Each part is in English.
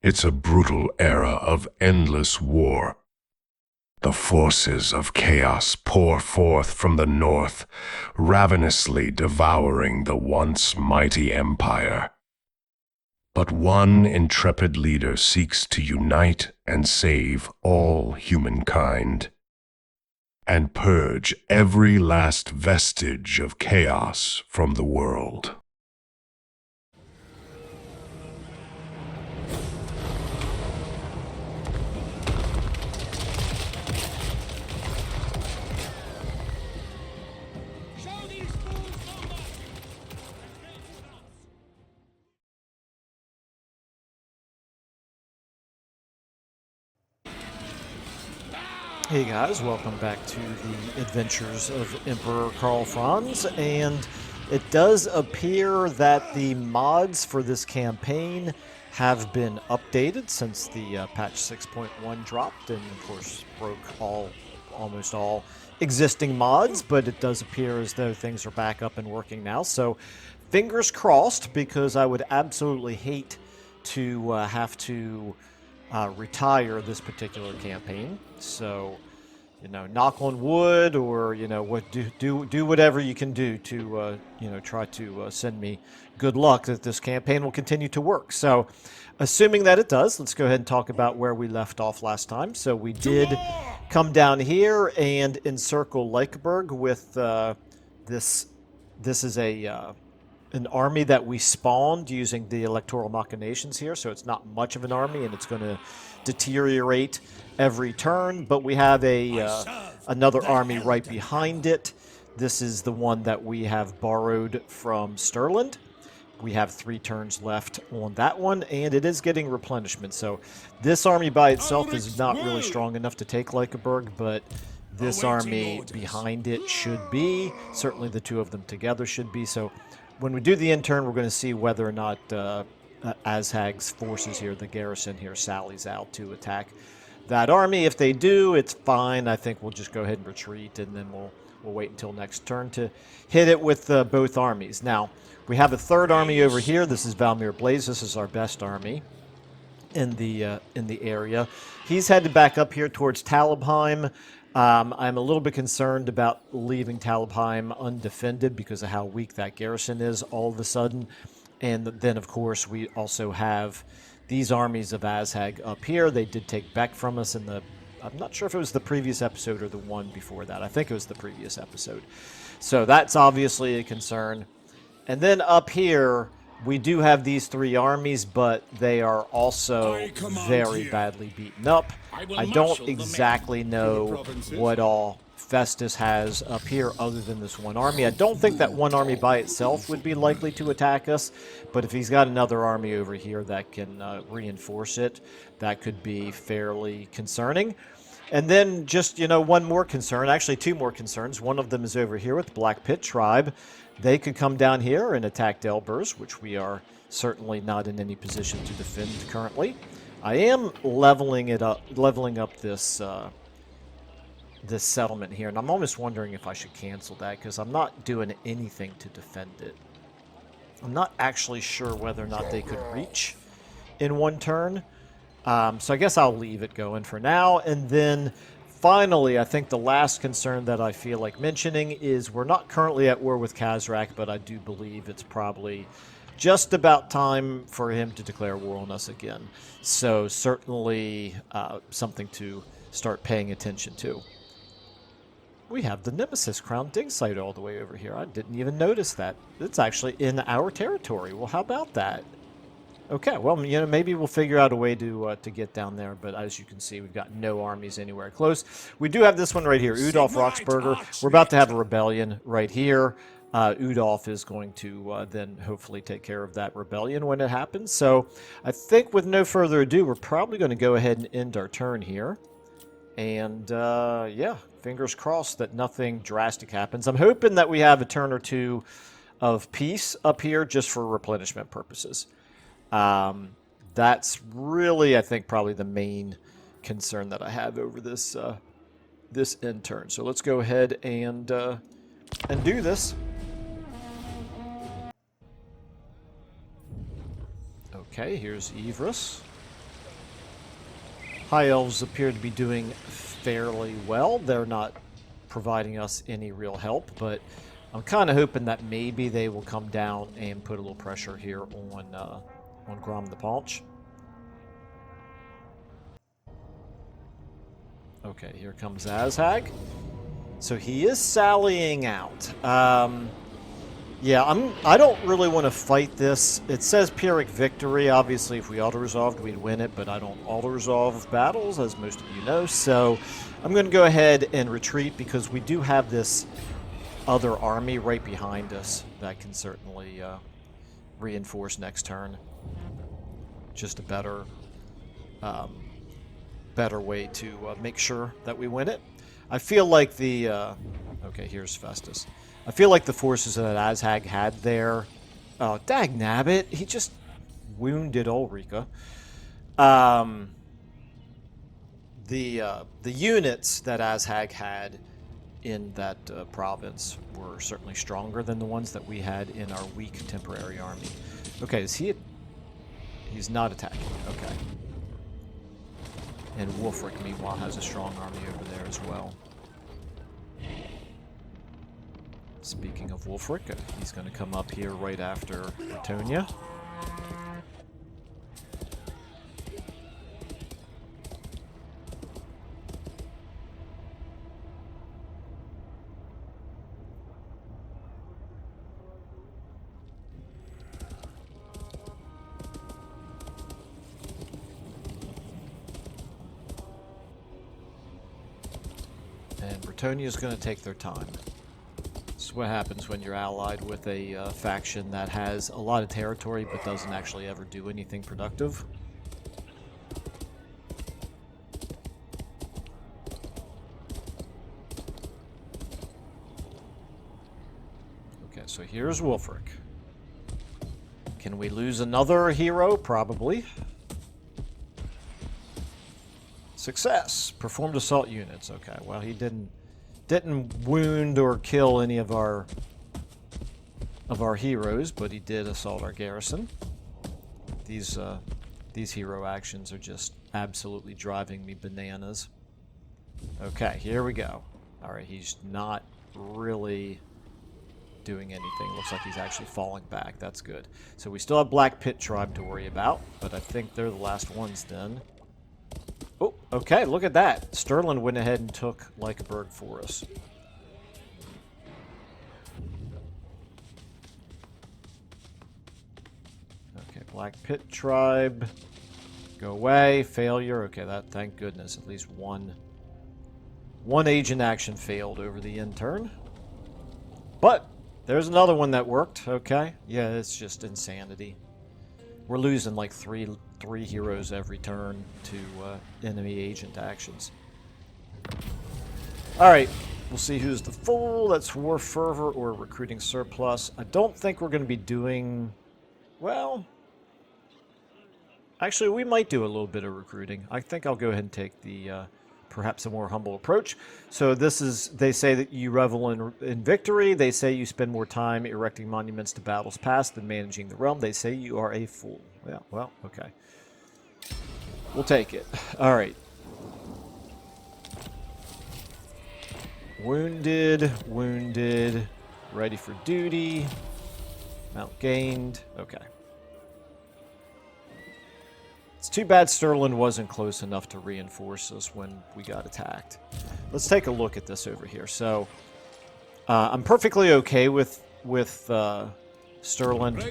It's a brutal era of endless war. The forces of chaos pour forth from the north, ravenously devouring the once mighty empire. But one intrepid leader seeks to unite and save all humankind, and purge every last vestige of chaos from the world. Hey guys, welcome back to the adventures of Emperor Karl Franz, and it does appear that the mods for this campaign have been updated since the patch 6.1 dropped, and of course broke almost all existing mods, but it does appear as though things are back up and working now, so fingers crossed, because I would absolutely hate to have to retire this particular campaign. So, knock on wood, or do whatever you can do to try to send me good luck that this campaign will continue to work. So, assuming that it does, let's go ahead and talk about where we left off last time. So we did come down here and encircle Leikeberg with this. This is an army that we spawned using the electoral machinations here, so it's not much of an army, and it's going to deteriorate every turn, but we have another army right behind it. This is the one that we have borrowed from Stirland. We have 3 turns left on that one, and it is getting replenishment, so this army by itself is not really strong enough to take Leikeberg, but this army behind it should be. Certainly the 2 of them together should be, so when we do the intern, we're going to see whether or not Azhag's forces here, the garrison here, sallies out to attack that army. If they do, it's fine. I think we'll just go ahead and retreat, and then we'll wait until next turn to hit it with both armies. Now, we have a 3rd army over here. This is Valmir Blaze. This is our best army in the area. He's headed back up here towards Talabheim. I'm a little bit concerned about leaving Talabheim undefended because of how weak that garrison is all of a sudden. And then, of course, we also have these armies of Azhag up here. They did take Beck from us in the... I'm not sure if it was the previous episode or the one before that. I think it was the previous episode. So that's obviously a concern. And then up here, we do have these 3 armies, but they are also very badly beaten up. I don't exactly know what all Festus has up here other than this one army. I don't think that one army by itself would be likely to attack us, but if he's got another army over here that can reinforce it, that could be fairly concerning. And then just, one more concern, actually 2 more concerns. One of them is over here with the Black Pit Tribe. They could come down here and attack Delbers, which we are certainly not in any position to defend currently. I am leveling up this this settlement here, and I'm almost wondering if I should cancel that because I'm not doing anything to defend it. I'm not actually sure whether or not they could reach in 1 turn, so I guess I'll leave it going for now. And then finally, I think the last concern that I feel like mentioning is we're not currently at war with Khazrak, but I do believe it's probably just about time for him to declare war on us again. So certainly something to start paying attention to. We have the Nemesis Crown dig site all the way over here. I didn't even notice that. It's actually in our territory. Well, how about that? Okay, well, maybe we'll figure out a way to get down there, but as you can see, we've got no armies anywhere close. We do have this one right here, Udolf Roxburger. We're about to have a rebellion right here. Udolf is going to then hopefully take care of that rebellion when it happens. So I think with no further ado, we're probably going to go ahead and end our turn here. And yeah, fingers crossed that nothing drastic happens. I'm hoping that we have a turn or 2 of peace up here just for replenishment purposes. That's really, I think, probably the main concern that I have over this this end turn. So let's go ahead and do this. Okay, here's Ivris. High Elves appear to be doing fairly well. They're not providing us any real help, but I'm kind of hoping that maybe they will come down and put a little pressure here on Grom the Paunch. Okay, here comes Azhag. So he is sallying out. Yeah, I don't really want to fight this. It says Pyrrhic victory. Obviously, if we auto-resolved, we'd win it, but I don't auto-resolve battles, as most of you know. So I'm going to go ahead and retreat because we do have this other army right behind us that can certainly reinforce next turn. Just a better way to make sure that we win it. I feel like the... okay, here's Festus. I feel like the forces that Azhag had there... Oh, dagnabbit! He just wounded Ulrika. The units that Azhag had in that province were certainly stronger than the ones that we had in our weak temporary army. Okay, is he... He's not attacking. Okay. And Wulfric, meanwhile, has a strong army over there as well. Speaking of Wulfric, he's going to come up here right after Bretonia. And Bretonia's going to take their time. This is what happens when you're allied with a faction that has a lot of territory but doesn't actually ever do anything productive. Okay, so here's Wulfric. Can we lose another hero? Probably. Success. Performed assault units. Okay, well, he didn't wound or kill any of our heroes, but he did assault our garrison. These hero actions are just absolutely driving me bananas. Okay, here we go. All right, he's not really doing anything. Looks like he's actually falling back. That's good. So we still have Black Pit Tribe to worry about, but I think they're the last ones then. Oh, okay, look at that. Stirland went ahead and took Lykeburg for us. Okay, Black Pit Tribe. Go away. Failure. Okay, that, thank goodness, at least one agent action failed over the end turn. But there's another one that worked. Okay. Yeah, it's just insanity. We're losing like three heroes every turn to enemy agent actions. Alright, we'll see who's the fool. That's War Fervor or Recruiting Surplus. I don't think we're going to be doing... Well... Actually, we might do a little bit of recruiting. I think I'll go ahead and take the... perhaps a more humble approach. So this is, they say that you revel in victory. They say you spend more time erecting monuments to battles past than managing the realm. They say you are a fool. Yeah, well, okay. We'll take it. All right. Wounded, ready for duty. Mount gained. Okay. It's too bad Stirland wasn't close enough to reinforce us when we got attacked. Let's take a look at this over here. So, I'm perfectly okay with Stirland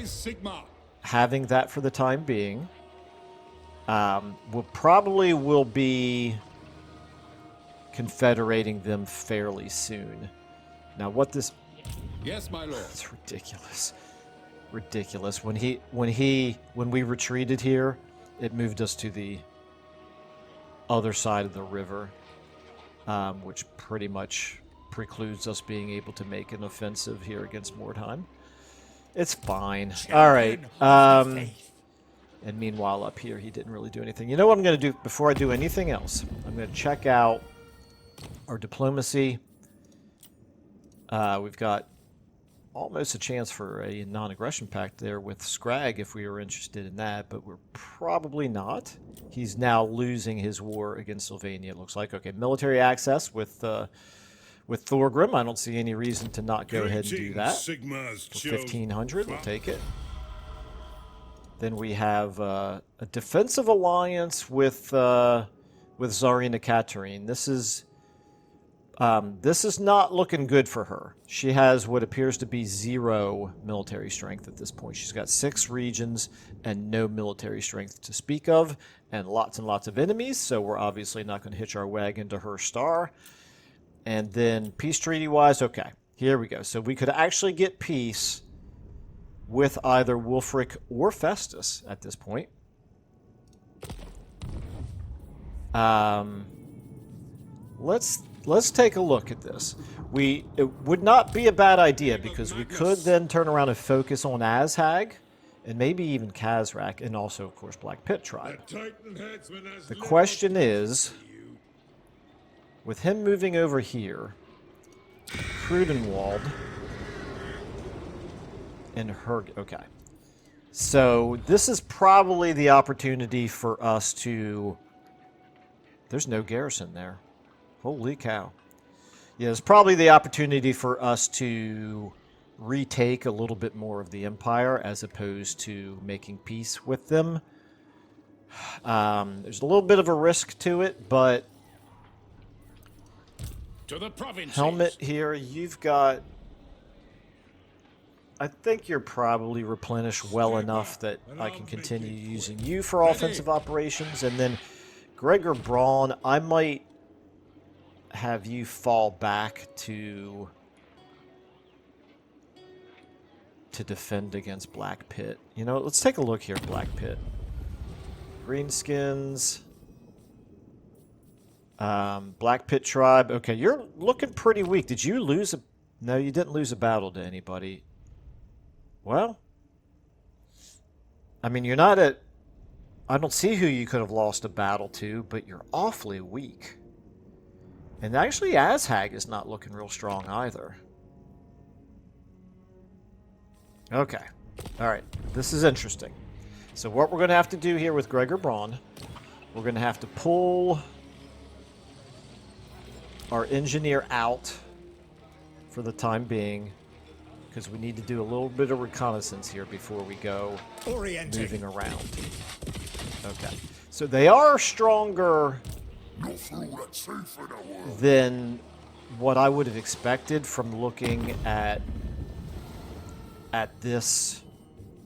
having that for the time being. We'll be confederating them fairly soon. Now, what this... Yes, my lord. It's ridiculous. Ridiculous. When we retreated here, it moved us to the other side of the river, which pretty much precludes us being able to make an offensive here against Mordheim. It's fine. All right. And meanwhile, up here, he didn't really do anything. You know what I'm going to do before I do anything else? I'm going to check out our diplomacy. We've got almost a chance for a non-aggression pact there with Scrag if we were interested in that, but we're probably not. He's now losing his war against Sylvania, it looks like. Okay, military access with Thorgrim. I don't see any reason to not go ahead and do that. For 1,500, we'll take it. Then we have a defensive alliance with Tsarina Katerine. This is not looking good for her. She has what appears to be 0 military strength at this point. She's got 6 regions and no military strength to speak of, and lots of enemies, so we're obviously not going to hitch our wagon to her star. And then peace treaty-wise, okay, here we go. So we could actually get peace with either Wulfric or Festus at this point. Let's take a look at this. It would not be a bad idea because we could then turn around and focus on Azhag and maybe even Khazrak and also, of course, Black Pit Tribe. The question is, with him moving over here, Krudenwald and Herde. Okay. So this is probably the opportunity for us to... There's no garrison there. Holy cow. Yeah, it's probably the opportunity for us to retake a little bit more of the Empire as opposed to making peace with them. There's a little bit of a risk to it, but... To the provinces. Helmet here, you've got... I think you're probably replenished well enough that I can continue using you for offensive operations. And then Gregor Braun, I might have you fall back to defend against Black Pit. You know, let's take a look here at Black Pit. Greenskins. Black Pit Tribe. Okay, you're looking pretty weak. Did you lose a... No, you didn't lose a battle to anybody. Well, I mean, you're not at... I don't see who you could have lost a battle to, but you're awfully weak. And actually, Azhag is not looking real strong either. Okay. Alright, this is interesting. So what we're going to have to do here with Gregor Braun, we're going to have to pull our engineer out for the time being, because we need to do a little bit of reconnaissance here before we go moving around. Okay. So they are stronger than what I would have expected from looking at this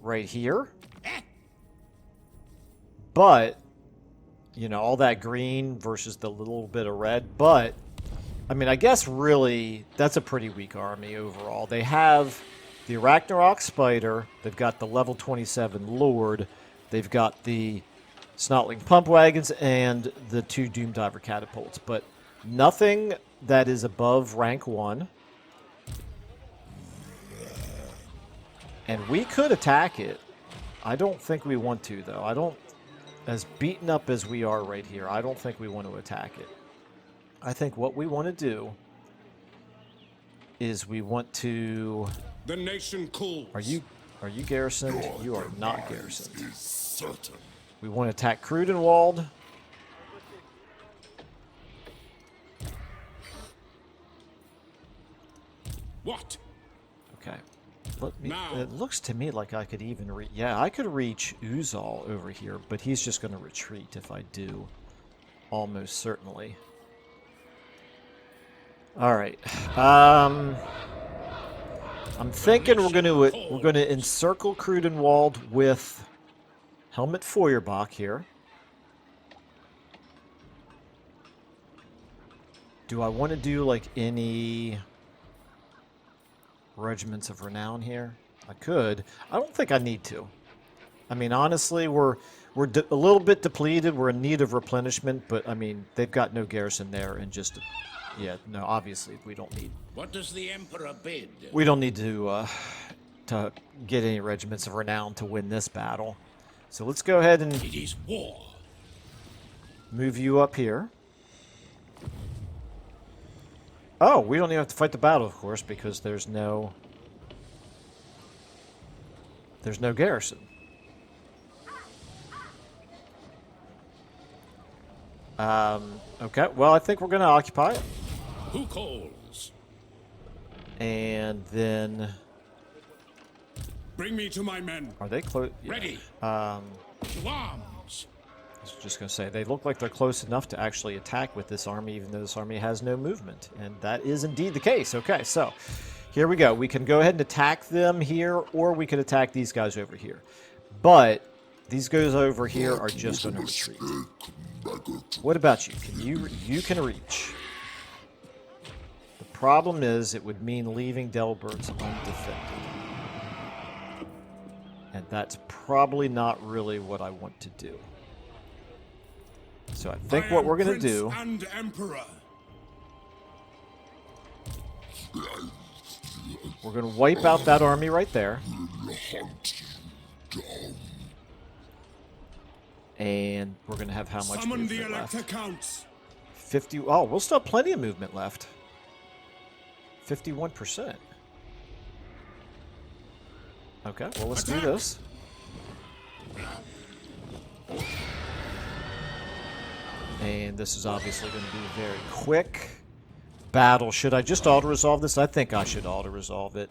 right here. But, you know, all that green versus the little bit of red. But, I mean, I guess really that's a pretty weak army overall. They have the Ragnarok Spider. They've got the level 27 Lord. They've got the Snotling Pump Wagons and the 2 Doom Diver Catapults. But nothing that is above rank 1. And we could attack it. I don't think we want to, though. I don't... As beaten up as we are right here, I don't think we want to attack it. I think what we want to do is we want to... The nation calls. Are you garrisoned? You are not garrisoned. We want to attack Krudenwald. What? Okay. It looks to me like I could even yeah, I could reach Uzal over here, but he's just going to retreat if I do. Almost certainly. All right. I'm thinking we're going to encircle Krudenwald with Helmut Feuerbach here. Do I want to do like any regiments of renown here? I could. I don't think I need to. I mean, honestly, we're a little bit depleted. We're in need of replenishment, but I mean, they've got no garrison there, and just yeah, no. Obviously, we don't need. What does the Emperor bid? We don't need to get any regiments of renown to win this battle. So let's go ahead and it is war. Move you up here. Oh, we don't even have to fight the battle, of course, because there's no There's no garrison. Okay, well, I think we're going to occupy it. Who calls? And then... Bring me to my men. Are they close? Ready. To arms. I was just going to say, they look like they're close enough to actually attack with this army, even though this army has no movement. And that is indeed the case. Okay, so here we go. We can go ahead and attack them here, or we could attack these guys over here. But these guys over here are just going to retreat. What about you? You can reach. The problem is it would mean leaving Delbert's undefended. And that's probably not really what I want to do. So I think what we're going to do... And Emperor. We're going to wipe out that army right there. And we're going to have how much Summon the movement left? Elector Counts. 50... Oh, we'll still have plenty of movement left. 51%. Okay, well, let's do this. And this is obviously going to be a very quick battle. Should I just auto-resolve this? I think I should auto-resolve it.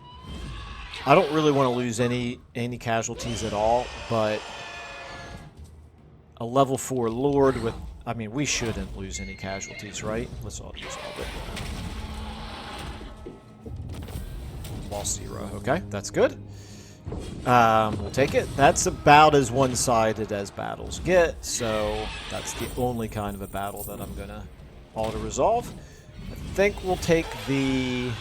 I don't really want to lose any casualties at all, but a level 4 Lord with... I mean, we shouldn't lose any casualties, right? Let's auto-resolve it. Lost 0. Okay, that's good. We'll take it. That's about as one-sided as battles get, so that's the only kind of a battle that I'm going to auto-resolve. I think we'll take the...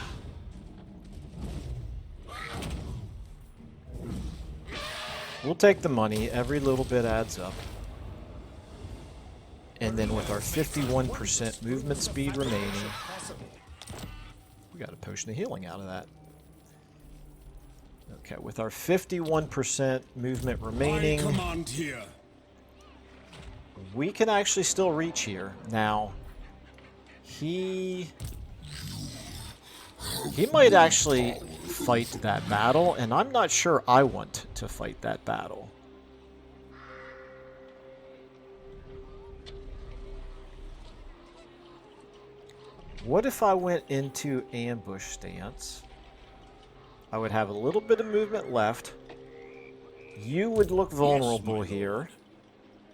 We'll take the money. Every little bit adds up. And then with our 51% movement speed remaining, we got a potion of healing out of that. Okay, with our 51% movement remaining, I command here. we can actually still reach here. Now, he might actually fight that battle, and I'm not sure I want to fight that battle. What if I went into ambush stance? I would have a little bit of movement left. You would look vulnerable here.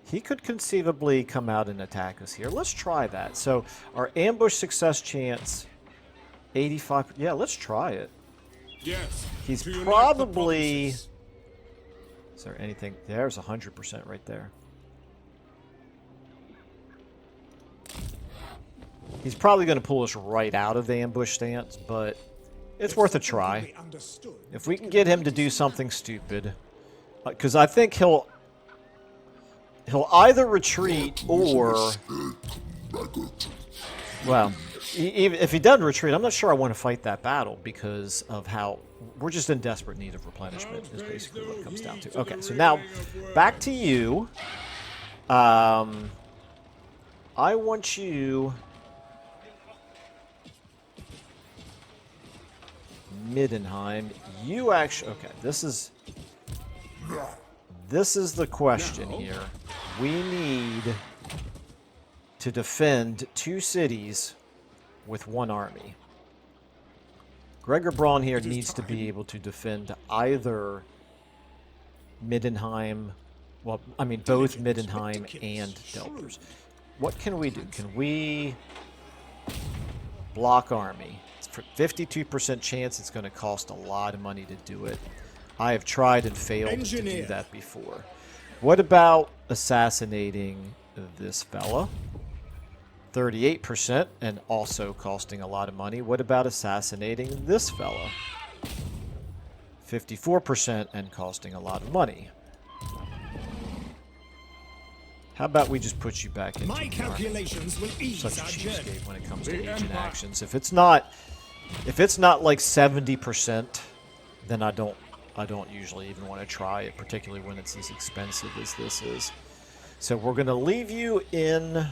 He could conceivably come out and attack us here. Let's try that. So our ambush success chance, 85. Yeah, let's try it. Yes. He's to unite the probably... provinces. Is there anything? There's 100% right there. He's probably going to pull us right out of the ambush stance, but it's worth a try. If we can get him to do something stupid, because I think he'll either retreat or, well, even if he doesn't retreat, I'm not sure I want to fight that battle because of how we're just in desperate need of replenishment is basically what it comes down to. Okay, so now back to you. I want you... Middenheim, you actually... Okay, this is the question here. We need to defend 2 cities with 1 army. Gregor Braun here needs to be able to defend either Middenheim... Well, I mean, both Middenheim and Delpers. What can we do? Can we block army? 52% chance. It's going to cost a lot of money to do it. I have tried and failed to do that before. What about assassinating this fella? 38% and also costing a lot of money. What about assassinating this fella? 54% and costing a lot of money. How about we just put you back into my calculations will ease such a our journey. cheapskate when it comes to agent actions. If it's not like 70%, then I don't usually even want to try it, particularly when it's as expensive as this is. So we're going to leave you in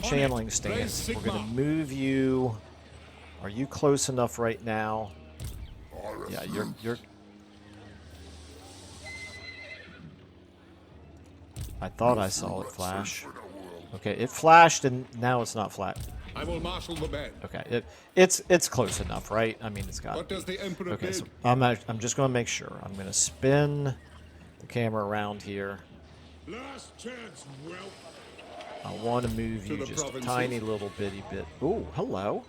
channeling stance. We're going to move you. Are you close enough right now? Yeah, I thought I saw it flash. Okay, it flashed and now it's not flat. I will marshal the men. Okay, it's close enough, right? I mean, it's got. What does the Emperor Okay, bid? so I'm just going to make sure. I'm going to spin the camera around here. Last chance, whelp. I want to move To you the just a provinces. tiny little bitty bit. Ooh, hello.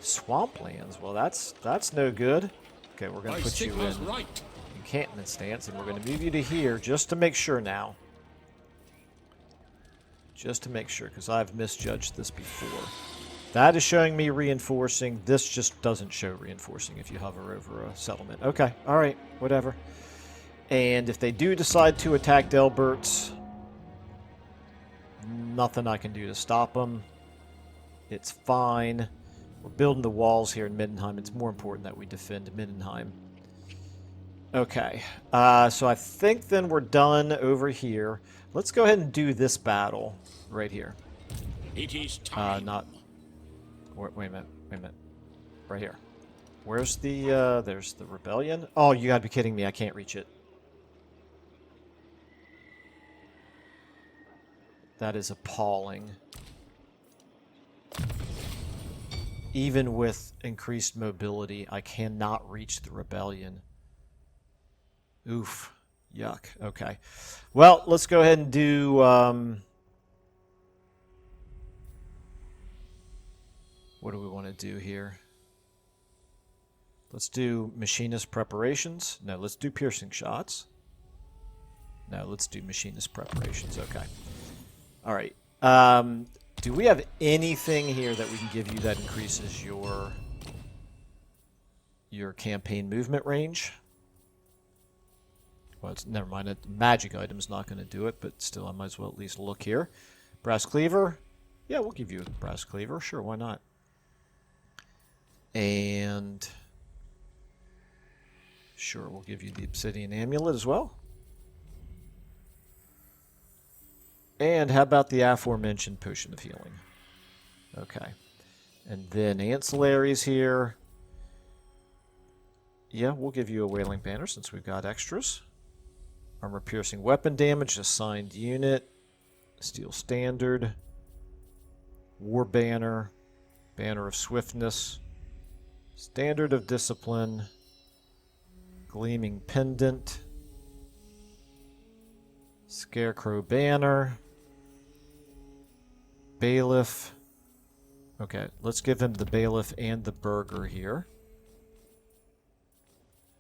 Swamplands. Well, that's no good. Okay, we're going My to put you sigma's in right. encampment stance, and we're going to move you to here just to make sure now. Just to make sure, because I've misjudged this before. That is showing me reinforcing. This just doesn't show reinforcing if you hover over a settlement. Okay, all right, whatever. And if they do decide to attack Delberts, nothing I can do to stop them. It's fine. We're building the walls here in Middenheim. It's more important that we defend Middenheim. Okay, so I think then we're done over here. Let's go ahead and do this battle right here. It is time. Wait a minute. Right here. Where's the, there's the rebellion? Oh, you gotta be kidding me. I can't reach it. That is appalling. Even with increased mobility, I cannot reach the rebellion. Oof. Yuck. Okay. Well, let's go ahead and do... what do we want to do here? Let's do machinist preparations. No, let's do piercing shots. No, let's do machinist preparations. Okay. All right. Do we have anything here that we can give you that increases your campaign movement range? Well, it's, never mind. A magic item's not going to do it, but still, I might as well at least look here. Brass cleaver. Yeah, we'll give you a brass cleaver. Sure, why not? And sure, we'll give you the obsidian amulet as well. And how about the aforementioned potion of healing? Okay. And then ancillaries here. Yeah, we'll give you a wailing banner since we've got extras. Armor piercing weapon damage, assigned unit. Steel standard. War banner. Banner of swiftness. Standard of discipline. Gleaming pendant. Scarecrow banner. Bailiff. Okay, let's give him the bailiff and the burger here.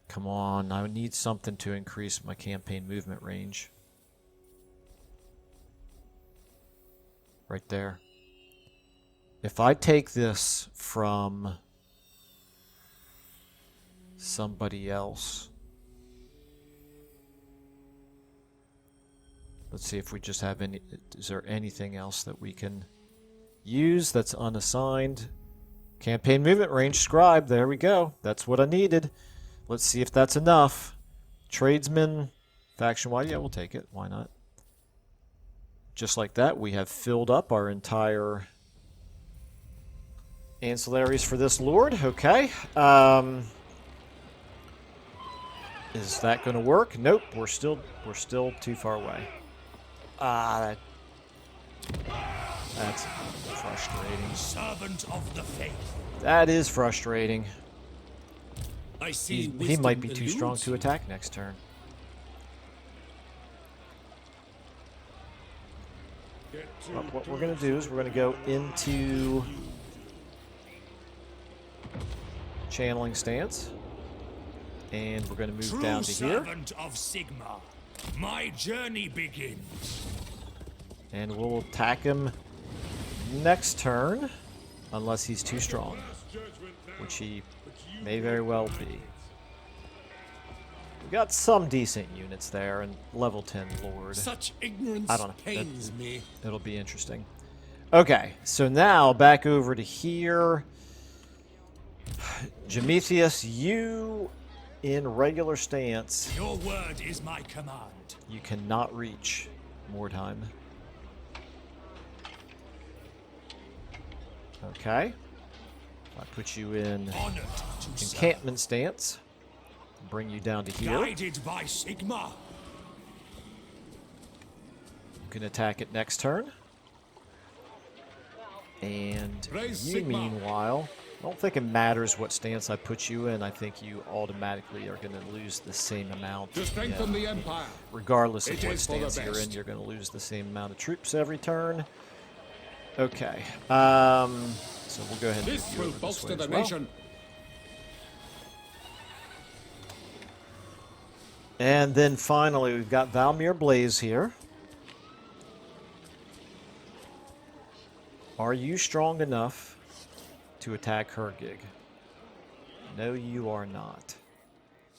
Come on, I need something to increase my campaign movement range. Right there. If I take this from somebody else... Let's see if we just have any... Is there anything else that we can use that's unassigned? Campaign movement range scribe. There we go. That's what I needed. Let's see if that's enough. Tradesman. Faction-wide. Yeah, we'll take it. Why not? Just like that, we have filled up our entire ancillaries for this lord. Okay. Is that going to work? Nope. We're still too far away. That's frustrating. Servant of the faith. That is frustrating. I see He might be wisdom too strong eludes to you. attack next turn. Well, what we're going to do is we're going to go into channeling stance. And we're going to move True down to here. servant of Sigma. My journey begins. And we'll attack him next turn. Unless he's too strong. Which he may very well be. We got some decent units there, and level 10 Lord. Such ignorance I don't know. pains me. It'll be interesting. Okay, so now back over to here. Jamethius, you in regular stance. Your word is my command. You cannot reach Mordheim. Okay. I put you in Honored to serve. encampment stance. Bring you down to here. Guided by Sigma. You can attack it next turn. And Raise you, Sigma. meanwhile, I don't think it matters what stance I put you in. I think you automatically are going to lose the same amount. To strengthen the Empire. Regardless of It what is for the stance you're in, best. you're going to lose the same amount of troops every turn. Okay. So we'll go ahead and This move you will over bolster this way the as well. nation. And then finally, we've got Valmir Blaze here. Are you strong enough to attack Hergig? No, you are not.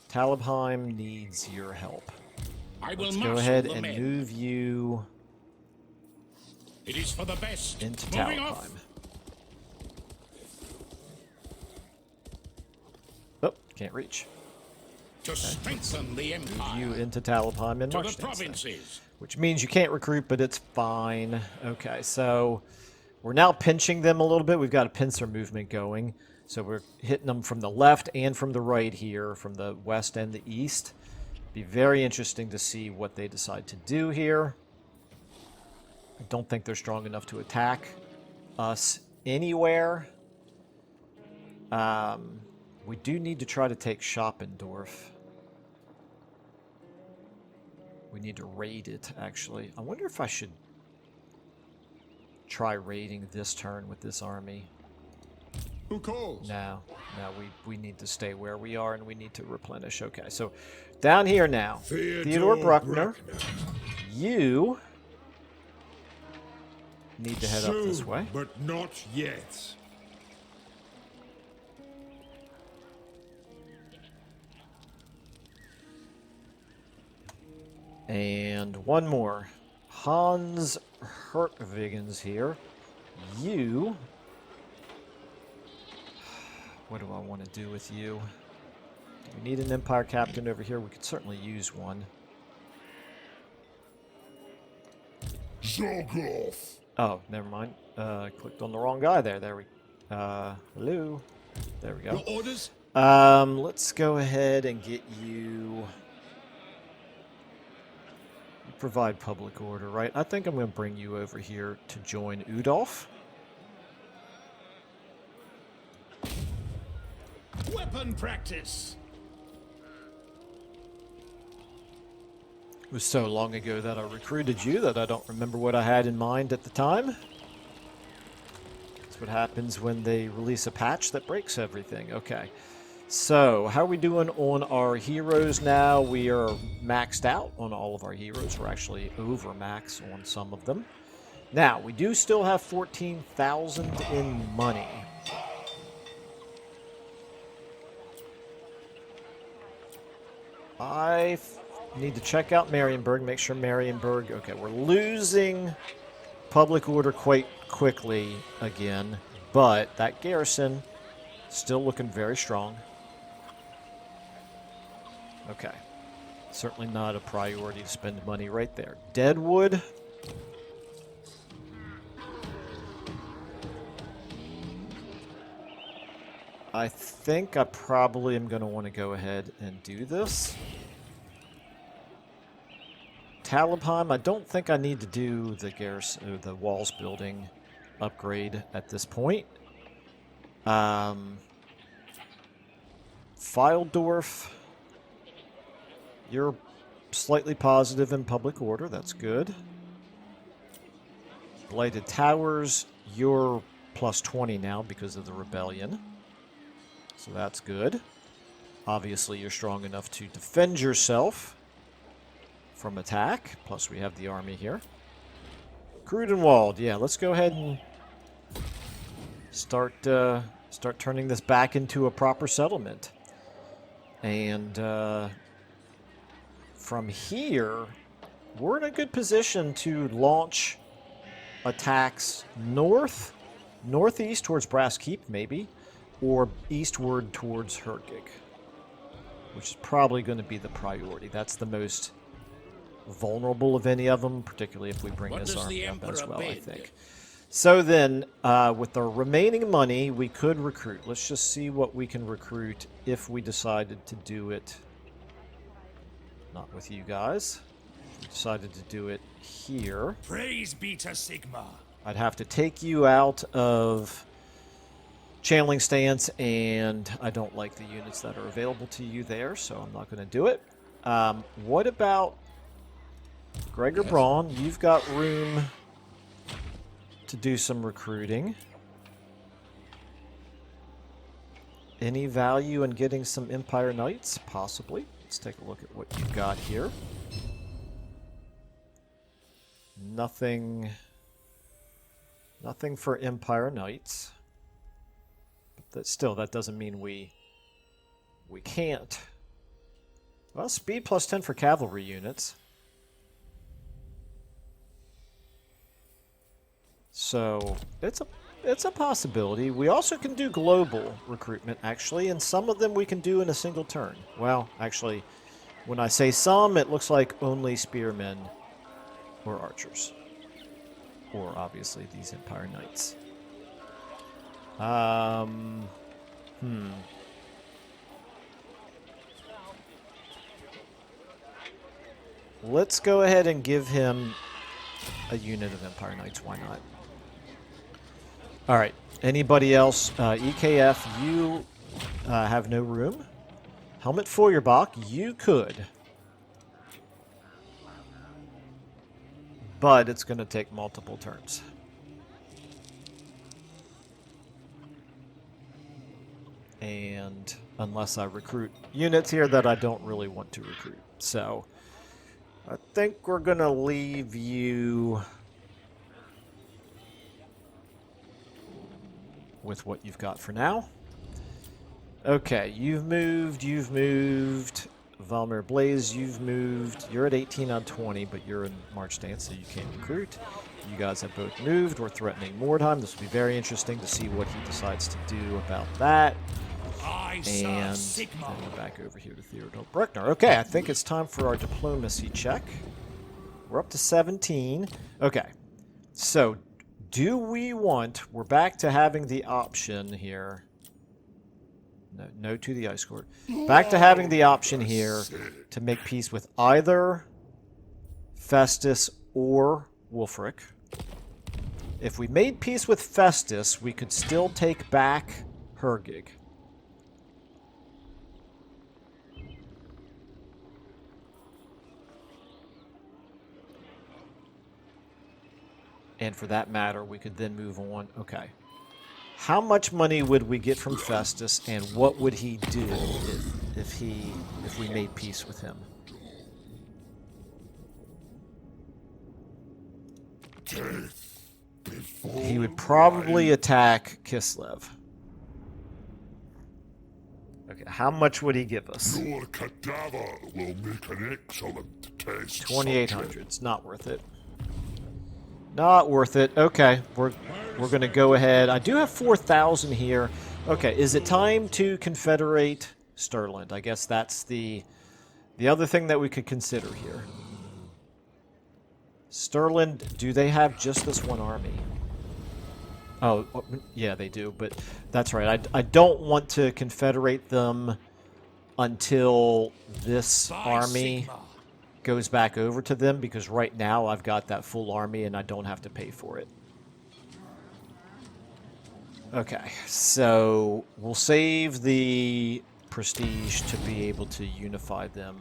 Talabheim needs your help. I will Let's go marshal ahead the and men. move you It is for the best. into Moving Talabheim. off. Oh, can't reach. To strengthen the Empire. You into Talabheim in to March the stance then. provinces. Which means you can't recruit, but it's fine. Okay, so we're now pinching them a little bit. We've got a pincer movement going. So we're hitting them from the left and from the right here, from the west and the east. Be very interesting to see what they decide to do here. I don't think they're strong enough to attack us anywhere. We do need to try to take Schoppendorf. We need to raid it, actually. I wonder if I should try raiding this turn with this army. Who calls? No, we need to stay where we are, and we need to replenish. Okay, so down here now. Theodore Bruckner, you need to head up this way. But not yet. And one more. Hans Hertvigens here. You... What do I want to do with you? Do we need an Empire Captain over here? We could certainly use one. Zogoth. Oh, never mind. Clicked on the wrong guy there. There we... hello? There we go. Your orders? Let's go ahead and get you... Provide public order, right? I think I'm going to bring you over here to join Udolf. Weapon practice. It was so long ago that I recruited you that I don't remember what I had in mind at the time. That's what happens when they release a patch that breaks everything. Okay. So, how are we doing on our heroes now? We are maxed out on all of our heroes. We're actually over max on some of them. Now, we do still have 14,000 in money. I need to check out Marienburg, make sure Marienburg... Okay, we're losing public order quite quickly again, but that garrison still looking very strong. Okay. Certainly not a priority to spend money right there. Deadwood. I think I probably am going to want to go ahead and do this. Talabheim, I don't think I need to do the garrison, or the walls building upgrade at this point. Fildorf, you're slightly positive in public order. That's good. Blighted Towers, you're plus 20 now because of the rebellion. So that's good. Obviously, you're strong enough to defend yourself from attack. Plus, we have the army here. Crudenwald, yeah, let's go ahead and start turning this back into a proper settlement. And from here, we're in a good position to launch attacks northeast towards Brass Keep, maybe, or eastward towards Hergig, which is probably going to be the priority. That's the most vulnerable of any of them, particularly if we bring What this does army the up as Emperor well, I bid? think. So then, with the remaining money, we could recruit. Let's just see what we can recruit if we decided to do it Not with you guys. We decided to do it here. Praise be to Sigma. I'd have to take you out of channeling stance, and I don't like the units that are available to you there, so I'm not going to do it. What about Gregor Braun? You've got room to do some recruiting. Any value in getting some Empire Knights? Possibly. Let's take a look at what you've got here. Nothing for Empire Knights. But that doesn't mean we can't. Well, speed plus 10 for cavalry units. So it's a possibility. We also can do global recruitment, actually, and some of them we can do in a single turn. Well, actually, when I say some, it looks like only spearmen or archers. Or, obviously, these Empire Knights. Let's go ahead and give him a unit of Empire Knights. Why not? All right. Anybody else? EKF, you have no room. Helmet Feuerbach, you could. But it's going to take multiple turns. And unless I recruit units here that I don't really want to recruit. So I think we're going to leave you with what you've got for now. Okay, you've moved. Valmir Blaze, you've moved. You're at 18 on 20, but you're in March stance, so you can't recruit. You guys have both moved. We're threatening Mordheim. This will be very interesting to see what he decides to do about that. And we're back over here to Theodore Bruckner. Okay, I think it's time for our diplomacy check. We're up to 17. Okay, so do we want... We're back to having the option here. No to the Ice Court. Back to having the option here to make peace with either Festus or Wulfric. If we made peace with Festus, we could still take back Hergig. And for that matter, we could then move on. Okay. How much money would we get from Festus, and what would he do if we made peace with him? He would probably attack Kislev. Okay, how much would he give us? Your cadaver will make an excellent test. 2,800. It's not worth it. Not worth it. Okay, we're going to go ahead. I do have 4,000 here. Okay, is it time to confederate Stirland? I guess that's the other thing that we could consider here. Stirland, do they have just this one army? Oh, yeah, they do, but that's right. I don't want to confederate them until this army goes back over to them, because right now I've got that full army and I don't have to pay for it. Okay, so we'll save the prestige to be able to unify them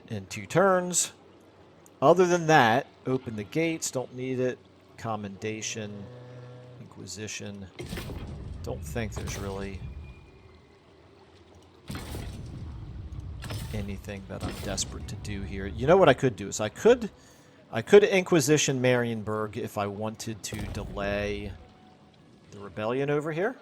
in 2 turns. Other than that, open the gates, don't need it. Commendation, Inquisition. Don't think there's really anything that I'm desperate to do here. You know what I could do is I could Inquisition Marienburg if I wanted to delay the rebellion over here.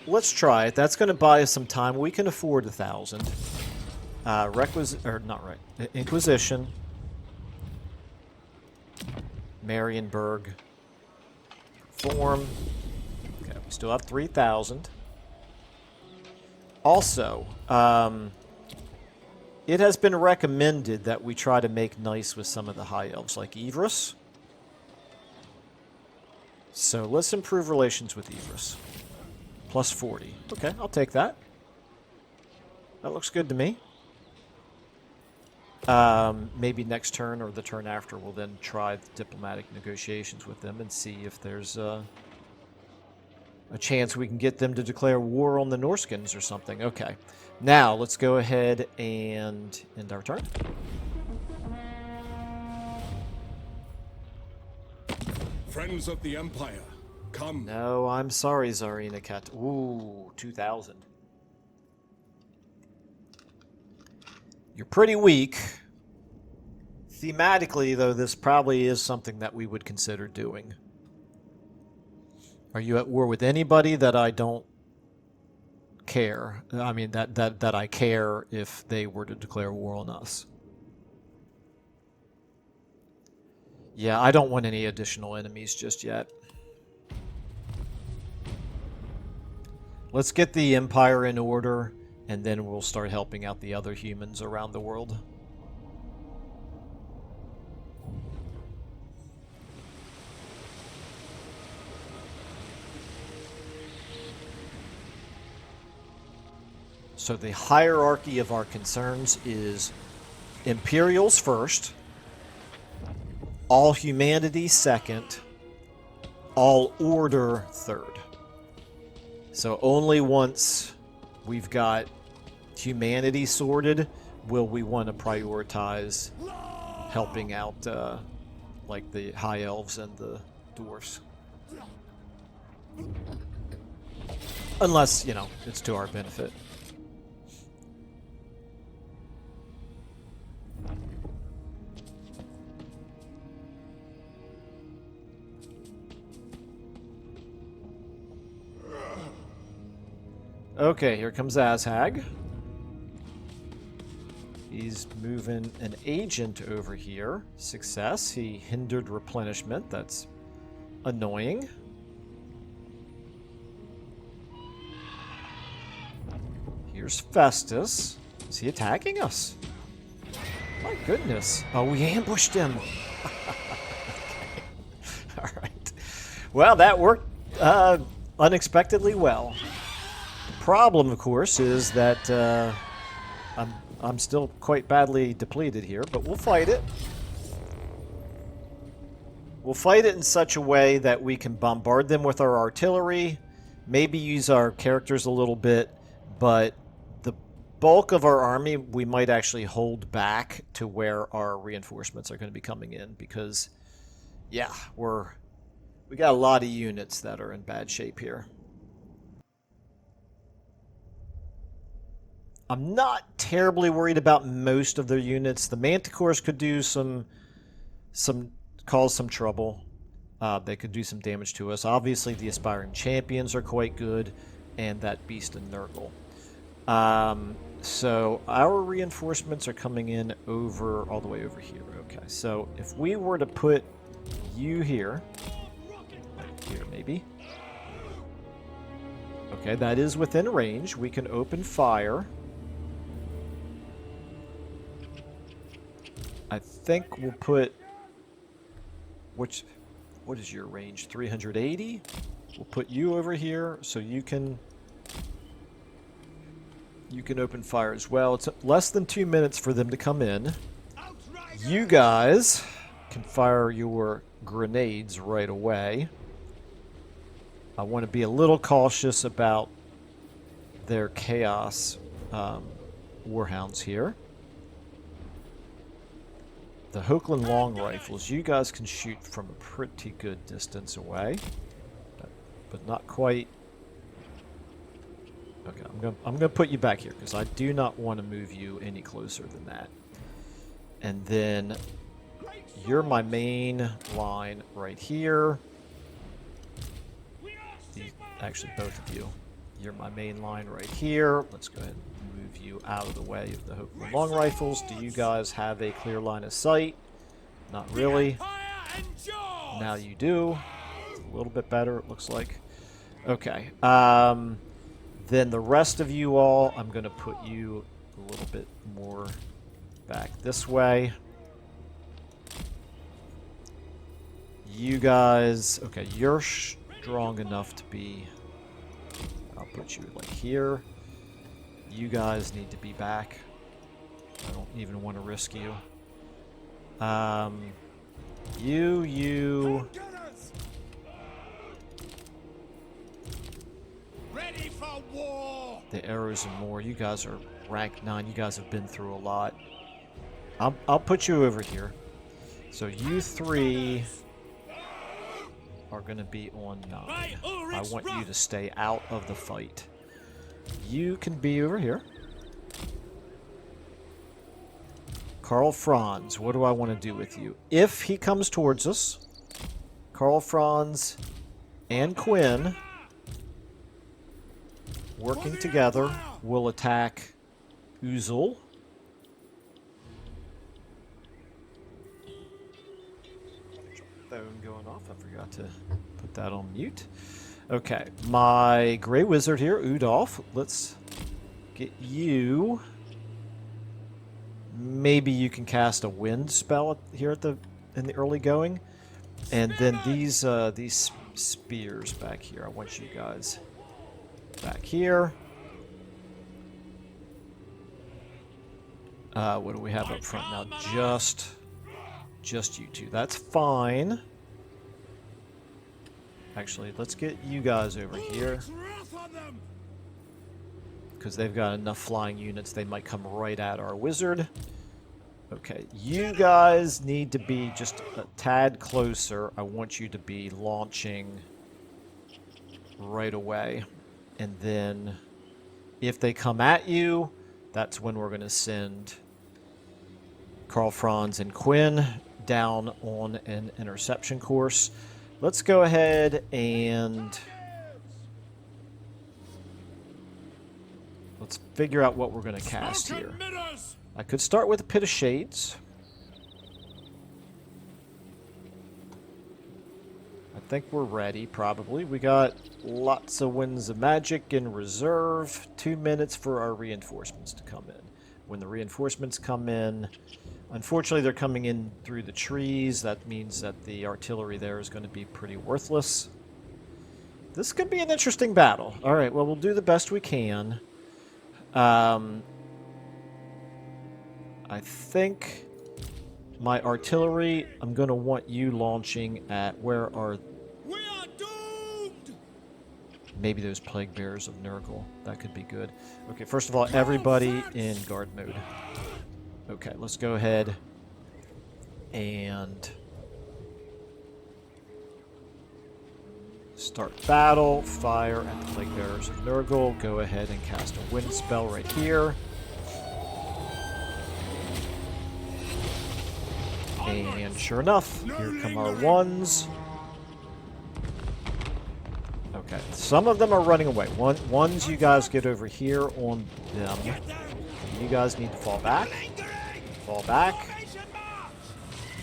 Let's try it. That's going to buy us some time. We can afford 1,000. Inquisition. Marienburg. Form. Okay, we still have 3,000. Also, it has been recommended that we try to make nice with some of the high elves, like Ivris. So let's improve relations with Ivris. Plus 40. Okay, I'll take that. That looks good to me. Maybe next turn or the turn after we'll then try the diplomatic negotiations with them and see if there's a chance we can get them to declare war on the Norscans or something. Okay. Now, let's go ahead and end our turn. Friends of the Empire, come. No, I'm sorry, Tsarina Kat. Ooh, 2,000. You're pretty weak. Thematically, though, this probably is something that we would consider doing. Are you at war with anybody that I don't care? I mean, that I care if they were to declare war on us. Yeah, I don't want any additional enemies just yet. Let's get the Empire in order, and then we'll start helping out the other humans around the world. So the hierarchy of our concerns is Imperials first, all humanity second, all order third. So only once we've got humanity sorted will we want to prioritize helping out like the high elves and the dwarfs. Unless, you know, it's to our benefit. Okay, here comes Azhag. He's moving an agent over here. Success. He hindered replenishment. That's annoying. Here's Festus. Is he attacking us? My goodness. Oh, we ambushed him. All right. Well, that worked unexpectedly well. Problem, of course, is that I'm still quite badly depleted here, but we'll fight it. We'll fight it in such a way that we can bombard them with our artillery, maybe use our characters a little bit, but the bulk of our army we might actually hold back to where our reinforcements are going to be coming in, because, yeah, we got a lot of units that are in bad shape here. I'm not terribly worried about most of their units. The Manticores could do cause some trouble. They could do some damage to us. Obviously, the Aspiring Champions are quite good, and that Beast and Nurgle. So our reinforcements are coming in all the way over here. Okay, so if we were to put you here maybe. Okay, that is within range. We can open fire. I think we'll put... What is your range? 380? We'll put you over here so you can open fire as well. It's less than 2 minutes for them to come in. You guys can fire your grenades right away. I want to be a little cautious about their chaos warhounds here. The Hecleas long rifles, you guys can shoot from a pretty good distance away, but not quite. Okay, I'm gonna put you back here because I do not want to move you any closer than that. And then you're my main line right here. Actually, both of you. You're my main line right here. Let's go ahead and move you out of the way of the Hecleas long rifles. Do you guys have a clear line of sight? Not really. Now you do. A little bit better, it looks like. Okay. Then the rest of you all, I'm going to put you a little bit more back this way. You guys... Okay, you're strong enough to be... I'll put you like here. You guys need to be back. I don't even want to risk you. You. Ready for war. The arrows and more. You guys are rank 9. You guys have been through a lot. I'll put you over here. So you 3 are going to be on 9. I want you to stay out of the fight. You can be over here. Karl Franz, what do I want to do with you? If he comes towards us, Karl Franz and Quinn, working together, will attack Uzul. Phone going off. I forgot to put that on mute. Okay, my Grey Wizard here, Udolf. Let's get you. Maybe you can cast a wind spell here in the early going, and then these spears back here. I want you guys back here. What do we have up front now? Just you two. That's fine. Actually, let's get you guys over here. Because they've got enough flying units, they might come right at our wizard. Okay, you guys need to be just a tad closer. I want you to be launching right away. And then if they come at you, that's when we're going to send Karl Franz and Quinn down on an interception course. Let's go ahead and let's figure out what we're going to cast here. I could start with a Pit of Shades. I think we're ready, probably. We got lots of Winds of Magic in reserve. 2 minutes for our reinforcements to come in. When the reinforcements come in, unfortunately they're coming in through the trees. That means that the artillery there is going to be pretty worthless. This could be an interesting battle. Alright, well, we'll do the best we can. I think my artillery, I'm going to want you launching at where are... We are doomed! Maybe those Plague Bearers of Nurgle. That could be good. Okay, first of all, everybody in guard mode. Okay, let's go ahead and start battle. Fire at the Plague Bearers of Nurgle. Go ahead and cast a wind spell right here. And sure enough, here come our ones. Okay, some of them are running away. Ones, you guys get over here on them. You guys need to fall back. Fall back.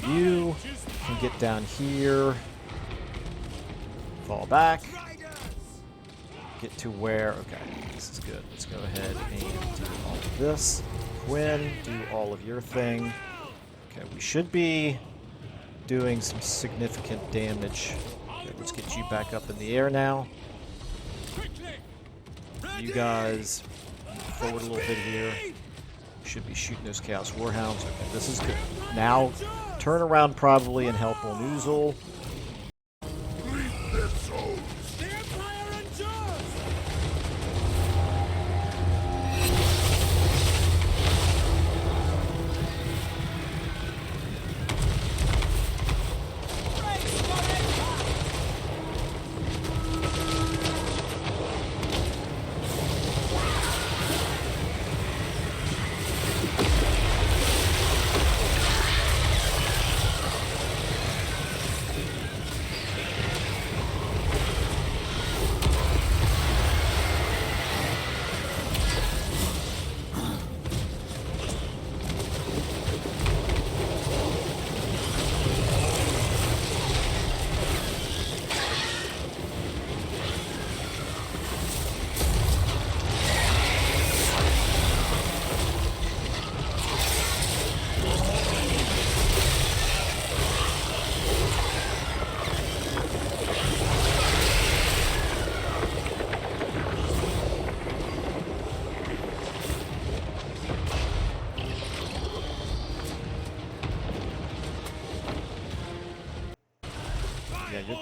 You can get down here. Fall back. Get to where... Okay, this is good. Let's go ahead and do all of this. Quinn, do all of your thing. Okay, we should be doing some significant damage. Okay, let's get you back up in the air now. You guys move forward a little bit here. Should be shooting those Chaos Warhounds. Okay, this is good. Now, turn around probably and help on Uzul.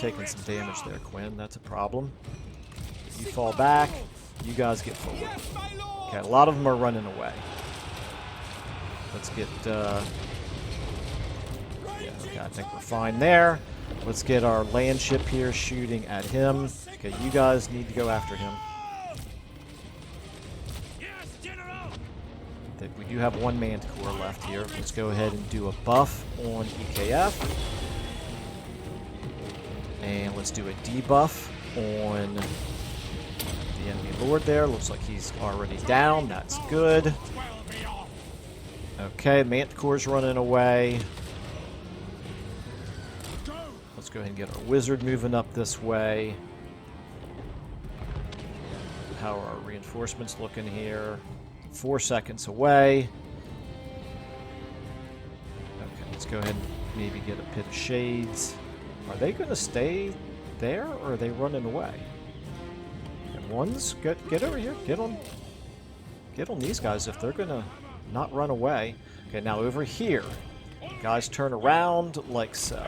taking some damage there, Quinn. That's a problem. You fall back. You guys get forward. Okay, a lot of them are running away. Let's get... yeah, okay, I think we're fine there. Let's get our land ship here shooting at him. Okay, you guys need to go after him. We do have one Manticore left here. Let's go ahead and do a buff on EKF. And let's do a debuff on the enemy lord there. Looks like he's already down. That's good. Okay, Manticore's running away. Let's go ahead and get our wizard moving up this way. How are our reinforcements looking here? 4 seconds away. Okay, let's go ahead and maybe get a pit of shades. Are they going to stay there, or are they running away? And ones, get over here. Get on these guys if they're going to not run away. Okay, now over here. Guys turn around like so.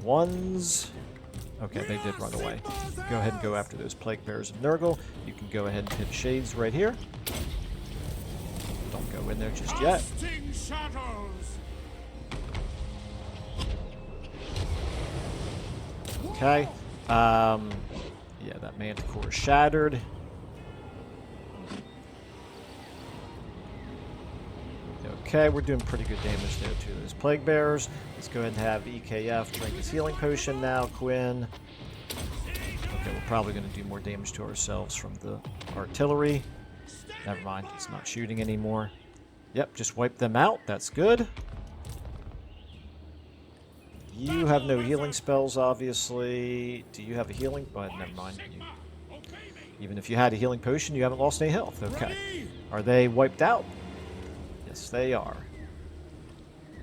Ones. Okay, they did run away. Go ahead and go after those Plague Bearers of Nurgle. You can go ahead and hit shades right here. Don't go in there just yet. Okay. Yeah, that Manticore is shattered. Okay, we're doing pretty good damage there to those Plague Bearers. Let's go ahead and have EKF drink his healing potion now, Quinn. Okay, we're probably going to do more damage to ourselves from the artillery. Never mind, it's not shooting anymore. Yep, just wipe them out. That's good. You have no healing spells, obviously. Do you have a healing? Oh, never mind. Even if you had a healing potion, you haven't lost any health. Okay. Are they wiped out? Yes, they are.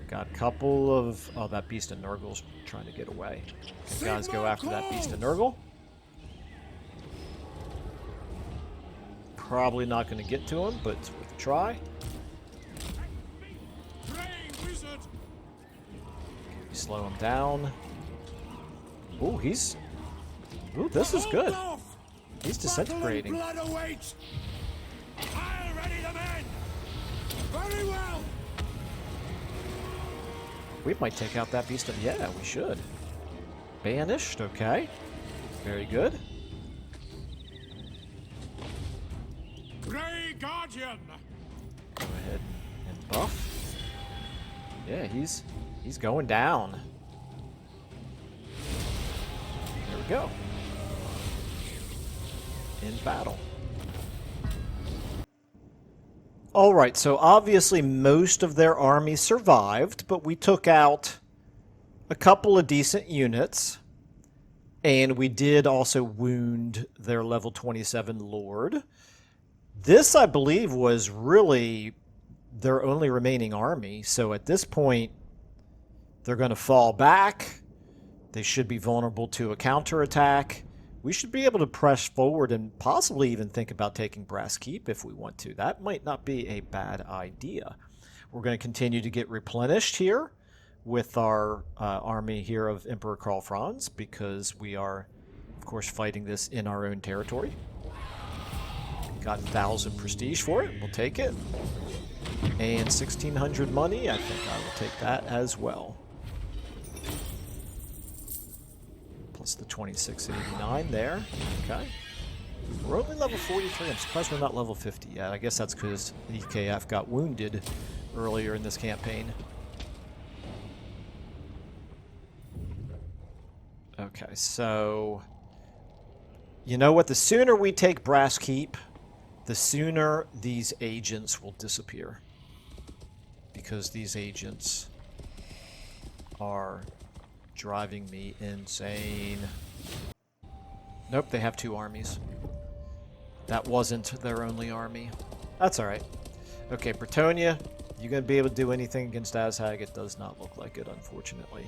Got a couple of... Oh, that Beast of Nurgle's trying to get away. Okay, guys, go after that Beast of Nurgle. Probably not going to get to him, but it's worth a try. Slow him down. Ooh, he's... Ooh, this is good. He's disintegrating. Very well. We might take out that beast of... Yeah, we should. Banished, okay. Very good. Grey Guardian. Go ahead and buff. Yeah, he's going down. There we go. In battle. Alright, so obviously most of their army survived, but we took out a couple of decent units, and we did also wound their level 27 lord. This, I believe, was really their only remaining army, so at this point, they're going to fall back. They should be vulnerable to a counterattack. We should be able to press forward and possibly even think about taking Brass Keep if we want to. That might not be a bad idea. We're going to continue to get replenished here with our army here of Emperor Karl Franz, because we are, of course, fighting this in our own territory. Got 1,000 prestige for it. We'll take it. And 1,600 money. I think I will take that as well. Plus the 2689 there. Okay. We're only level 43. I'm surprised we're not level 50 yet. I guess that's because EKF got wounded earlier in this campaign. Okay, so... You know what? The sooner we take Brass Keep, the sooner these agents will disappear. Because these agents are driving me insane. Nope, they have 2 armies. That wasn't their only army. That's alright. Okay, Bretonia, you going to be able to do anything against Azhag? It does not look like it, unfortunately.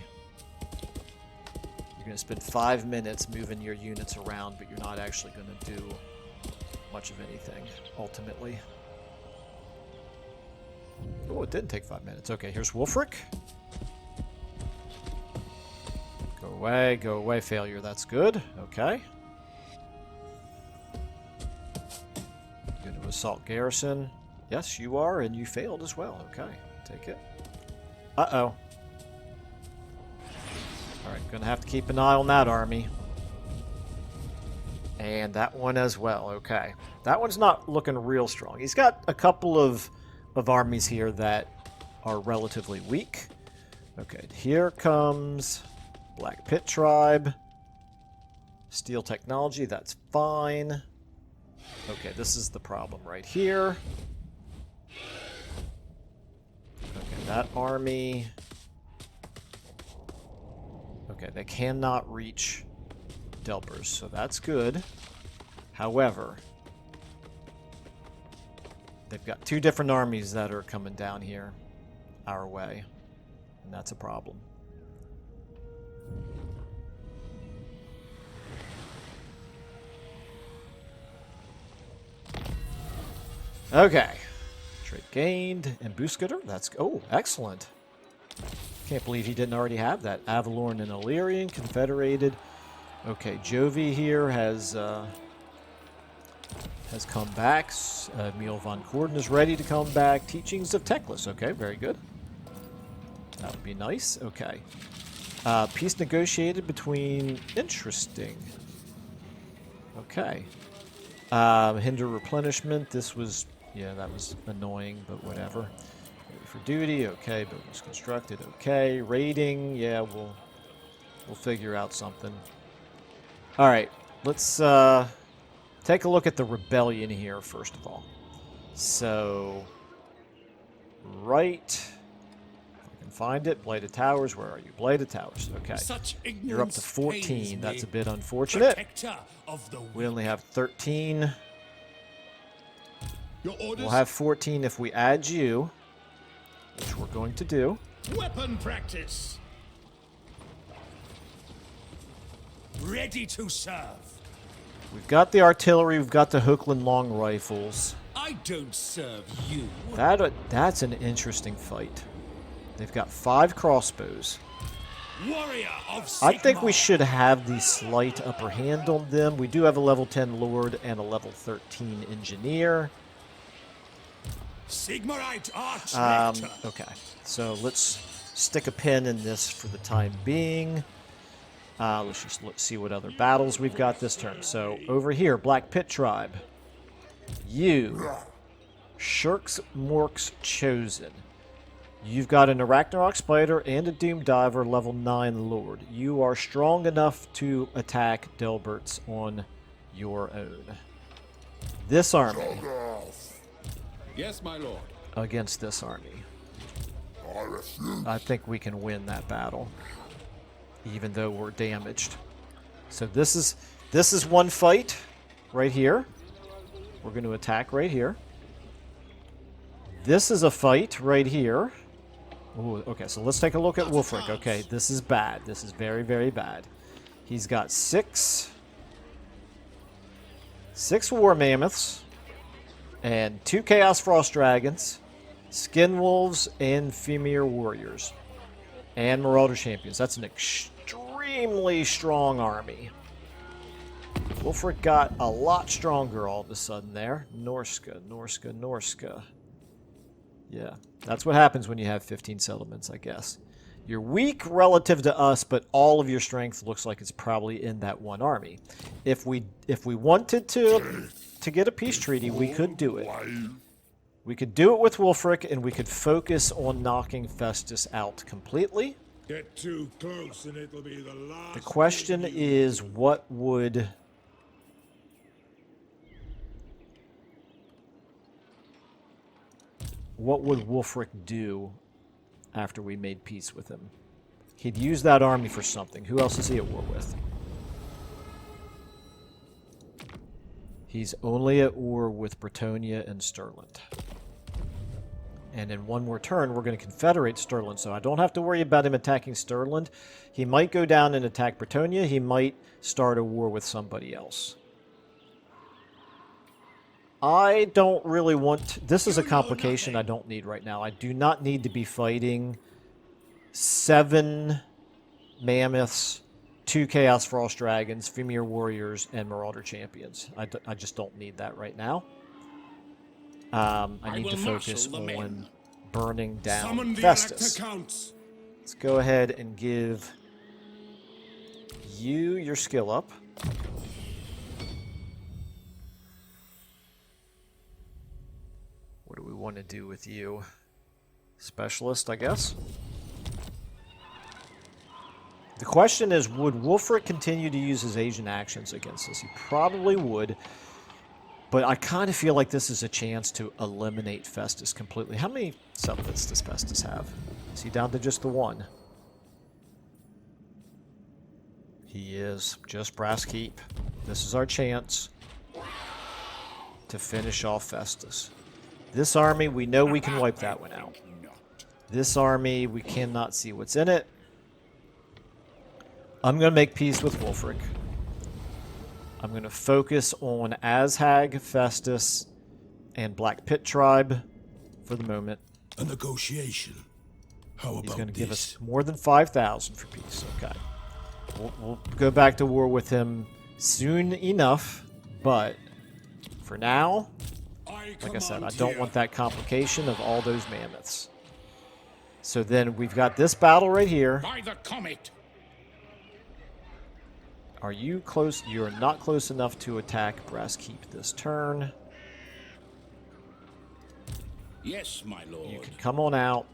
You're going to spend 5 minutes moving your units around, but you're not actually going to do much of anything, ultimately. Oh, it didn't take 5 minutes. Okay, here's Wulfric. Go away, failure. That's good. Okay. Going to assault garrison. Yes, you are, and you failed as well. Okay, take it. Uh-oh. Alright, gonna have to keep an eye on that army. And that one as well. Okay. That one's not looking real strong. He's got a couple of armies here that are relatively weak. Okay, here comes Black Pit Tribe. Steel technology, that's fine. Okay, this is the problem right here. Okay, that army... Okay, they cannot reach Delbers, so that's good. However, they've got two different armies that are coming down here our way, and that's a problem. Okay. Trade gained. Embuscator. That's... Oh, excellent. Can't believe he didn't already have that. Avalorn and Illyrian. Confederated. Okay, Jovi here has come back. Emil von Corden is ready to come back. Teachings of Teclis. Okay, very good. That would be nice. Okay. Peace negotiated between... Interesting. Okay. Hinder replenishment. This was... Yeah, that was annoying, but whatever. Ready for duty. Okay, buildings constructed. Okay. Raiding. Yeah, we'll figure out something. All right. Let's take a look at the rebellion here, first of all. So... Right... If I can find it. Blighted Towers. Where are you? Blighted Towers. Okay. You're up to 14. That's a bit unfortunate. We only have 13. We'll have 14 if we add you, which we're going to do. Weapon practice. Ready to serve. We've got the artillery. We've got the Hookland long rifles. I don't serve you. That's an interesting fight. They've got 5 crossbows. Warrior of Sigmar. I think we should have the slight upper hand on them. We do have a level 10 Lord and a level 13 Engineer. Sigmarite Archrector. Okay, so let's stick a pin in this for the time being. Let's see what other battles we've got this turn. So over here, Black Pit Tribe. You, Shirks Morks Chosen. You've got an Arachnarok Spider and a Doom Diver level 9 Lord. You are strong enough to attack Delberts on your own. This army... Yes, my lord. Against this army. I think we can win that battle, even though we're damaged. So this is one fight right here. We're going to attack right here. This is a fight right here. Ooh, okay, so let's take a look at Wulfric. Okay, this is bad. This is very, very bad. He's got 6 War Mammoths and 2 Chaos Frost Dragons, Skin Wolves, and Femir Warriors, and Marauder Champions. That's an extremely strong army. Wulfric got a lot stronger all of a sudden there. Norsca. Yeah, that's what happens when you have 15 settlements, I guess. You're weak relative to us, but all of your strength looks like it's probably in that one army. If we wanted to get a peace treaty, we could do it. We could do it with Wulfric, and we could focus on knocking Festus out completely. Get too close and it'll be the last. The question is, what would Wulfric do after we made peace with him? He'd use that army for something. Who else is he at war with? He's only at war with Bretonnia and Stirland. And in one more turn, we're going to confederate Stirland, so I don't have to worry about him attacking Stirland. He might go down and attack Bretonnia. He might start a war with somebody else. I don't really want... This is a complication I don't need right now. I do not need to be fighting 7 mammoths, 2 Chaos Frost Dragons, Femir Warriors, and Marauder Champions. I just don't need that right now. I need to focus on burning down Festus. Let's go ahead and give you your skill up. What do we want to do with you? Specialist, I guess. The question is, would Wulfric continue to use his Asian actions against us? He probably would. But I kind of feel like this is a chance to eliminate Festus completely. How many subfits does Festus have? Is he down to just the 1? He is. Just Brass Keep. This is our chance to finish off Festus. This army, we know we can wipe that one out. This army, we cannot see what's in it. I'm going to make peace with Wulfric. I'm going to focus on Azhag, Festus, and Black Pit Tribe for the moment. A negotiation. How about He's going to give us more than 5,000 for peace. Okay. We'll go back to war with him soon enough, but for now, like I said, I don't want that complication of all those mammoths. So then we've got this battle right here. By the comet. Are you close? You are not close enough to attack Brass Keep this turn. Yes, my lord. You can come on out.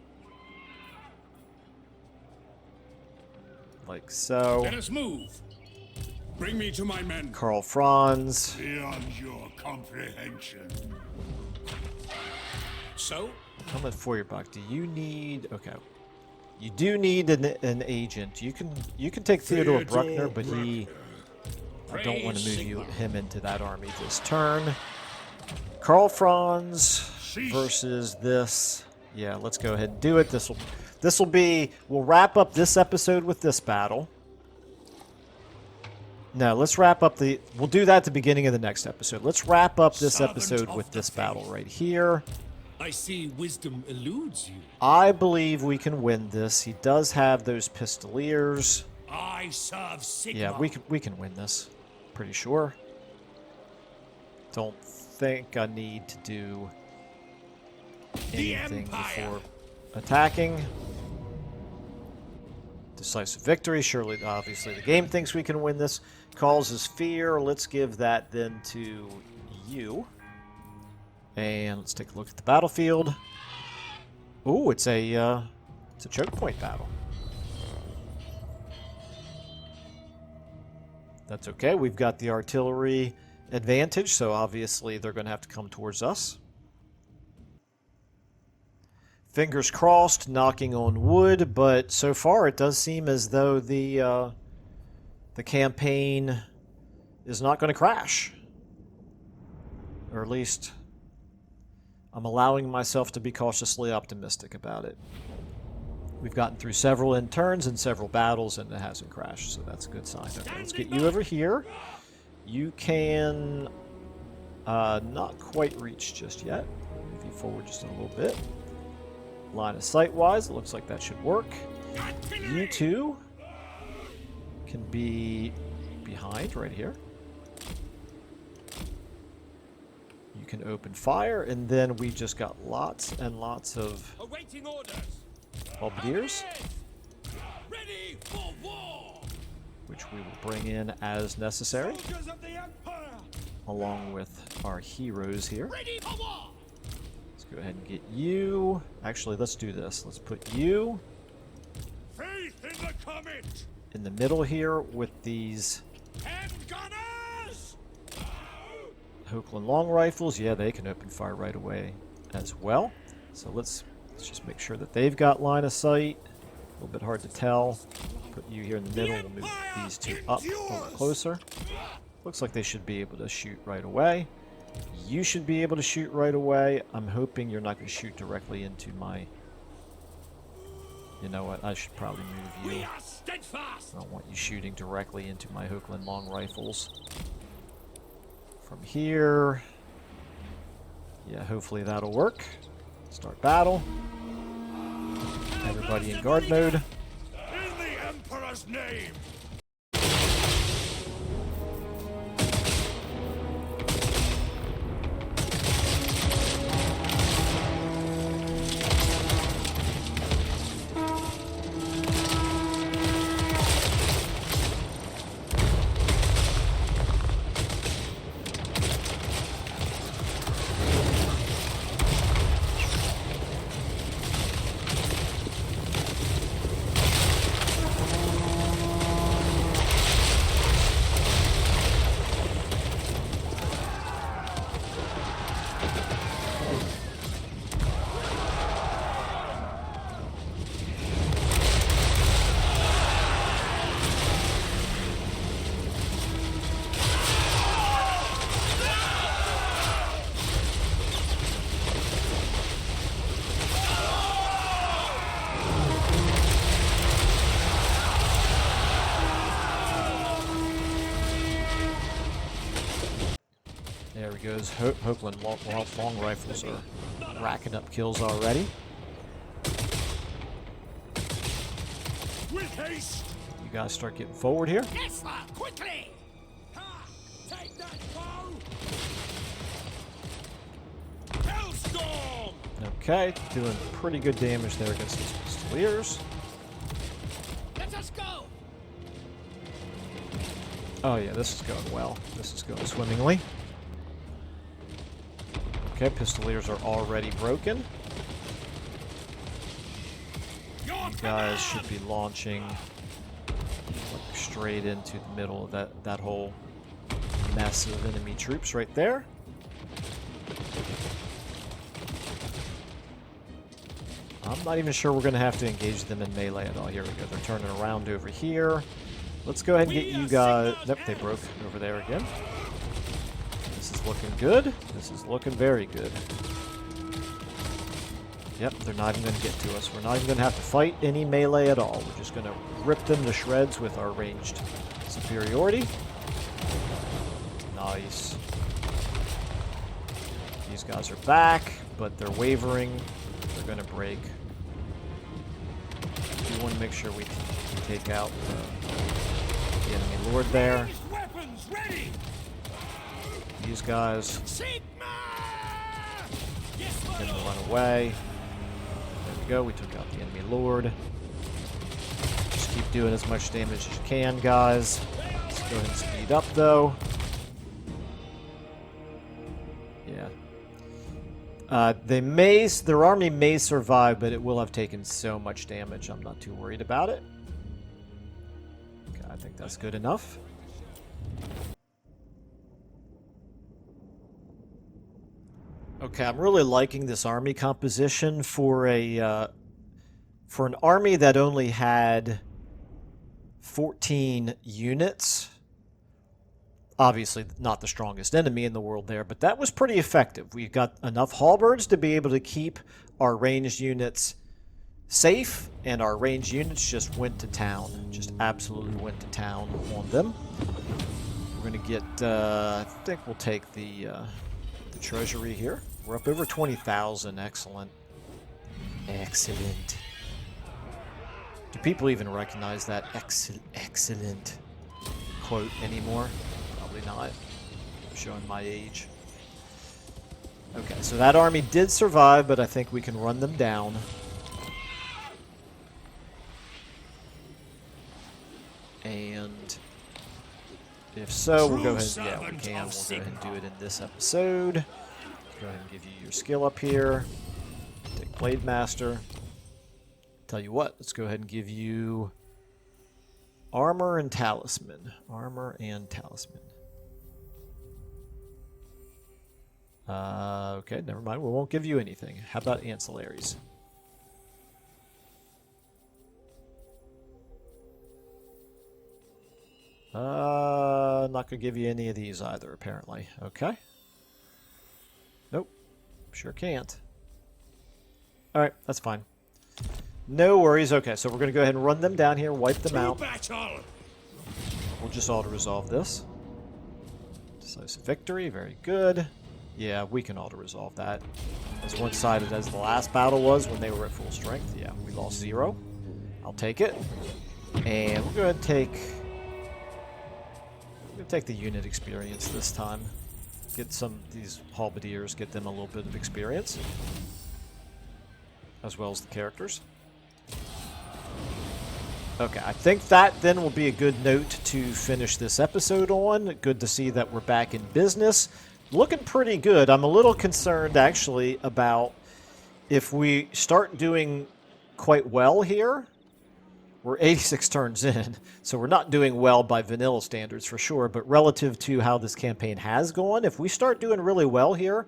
Like so. Let us move. Bring me to my men. Karl Franz. Beyond your comprehension. So? Come at Feuerbach. Do you need... Okay. You do need an agent. You can take Theodore Bruckner, but I don't want to move him into that army this turn. Karl Franz versus this. Yeah, let's go ahead and do it. This will be... We'll wrap up this episode with this battle. No, let's wrap up the... We'll do that at the beginning of the next episode. Let's wrap up this episode with this battle right here. I see wisdom eludes you. I believe we can win this. He does have those Pistoliers. I serve Sigma. Yeah, we can win this. Pretty sure. Don't think I need to do anything before attacking. Decisive victory. Surely, obviously, the game thinks we can win this. Causes fear. Let's give that then to you. And let's take a look at the battlefield. Ooh, it's a choke point battle. That's okay. We've got the artillery advantage, so obviously they're going to have to come towards us. Fingers crossed, knocking on wood, but so far it does seem as though the campaign is not going to crash. Or at least... I'm allowing myself to be cautiously optimistic about it. We've gotten through several end turns and several battles, and it hasn't crashed, so that's a good sign. Okay, let's get you over here. You can not quite reach just yet. Move you forward just a little bit. Line of sight-wise, it looks like that should work. You two can be behind right here. Can open fire, and then we just got lots and lots of bombardiers, which we will bring in as necessary, along with our heroes here. Let's go ahead and get you. Actually, let's do this. Let's put you in the middle here with these Hochland long rifles. Yeah, they can open fire right away as well. So let's just make sure that they've got line of sight. A little bit hard to tell. Put you here in the middle. We'll move these two up a little closer. Looks like they should be able to shoot right away. You should be able to shoot right away. I'm hoping you're not going to shoot directly into my... You know what? I should probably move you. I don't want you shooting directly into my Hochland long rifles. From here, Yeah, hopefully that'll work. Start battle. Everybody in guard mode. In the Emperor's name! There he goes. Hoagland long rifles are racking up kills already. With haste! You guys start getting forward here. Yes, sir! Quickly! Ha! Take that foe! Hellstorm! Okay, doing pretty good damage there against these Pistoliers. Let us go! Oh yeah, this is going well. This is going swimmingly. Okay, Pistoliers are already broken. You guys should be launching like, straight into the middle of that whole mess of enemy troops right there. I'm not even sure we're going to have to engage them in melee at all. Here we go. They're turning around over here. Let's go ahead and get you guys... Nope, they broke over there again. This is looking good. This is looking very good. Yep, they're not even going to get to us. We're not even going to have to fight any melee at all. We're just going to rip them to shreds with our ranged superiority. Nice. These guys are back, but they're wavering. They're going to break. We want to make sure we can take out the enemy lord there. Weapons ready! These guys Sigma! Yes, can run away. There we go. We took out the enemy lord. Just keep doing as much damage as you can, guys. Let's go ahead and speed up, though. Yeah. Their army may survive, but it will have taken so much damage. I'm not too worried about it. Okay, I think that's good enough. Okay, I'm really liking this army composition for an army that only had 14 units. Obviously, not the strongest enemy in the world there, but that was pretty effective. We've got enough halberds to be able to keep our ranged units safe, and our ranged units just went to town. Just absolutely went to town on them. We're going to get, I think we'll take the treasury here. We're up over 20,000. Excellent. Excellent. Do people even recognize that excellent quote anymore? Probably not. I'm showing my age. Okay, so that army did survive, but I think we can run them down. And if so, we'll go ahead. Yeah, we can. We'll go ahead and do it in this episode. Go ahead and give you your skill up here. Take Blade Master. Tell you what, let's go ahead and give you Armor and Talisman. Armor and Talisman. Okay, never mind. We won't give you anything. How about ancillaries? Not gonna give you any of these either, apparently. Okay. Nope. Sure can't. Alright, that's fine. No worries. Okay, so we're gonna go ahead and run them down here, wipe them out. We'll just auto-resolve this. Decisive victory, very good. Yeah, we can auto-resolve that. As one-sided as the last battle was when they were at full strength. Yeah, we lost 0. I'll take it. And we're going to take the unit experience this time. Get these halberdiers, get them a little bit of experience. As well as the characters. Okay, I think that then will be a good note to finish this episode on. Good to see that we're back in business. Looking pretty good. I'm a little concerned, actually, about if we start doing quite well here. We're 86 turns in, so we're not doing well by vanilla standards for sure, but relative to how this campaign has gone, if we start doing really well here,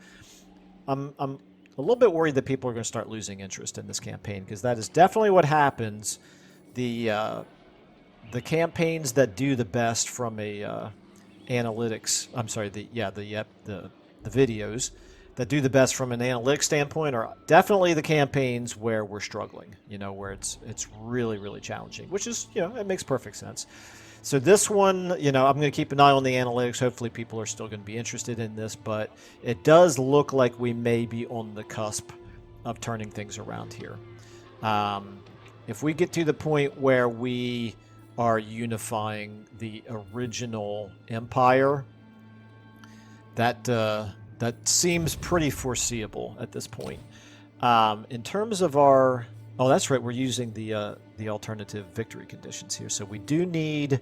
I'm a little bit worried that people are going to start losing interest in this campaign, because that is definitely what happens. The campaigns that do the best from a analytics, I'm sorry, the videos that do the best from an analytics standpoint are definitely the campaigns where we're struggling, where it's really, really challenging, which is, it makes perfect sense. So this one, I'm going to keep an eye on the analytics. Hopefully people are still going to be interested in this, but it does look like we may be on the cusp of turning things around here. If we get to the point where we are unifying the original empire, that seems pretty foreseeable at this point. In terms of our... Oh, that's right. We're using the alternative victory conditions here. So we do need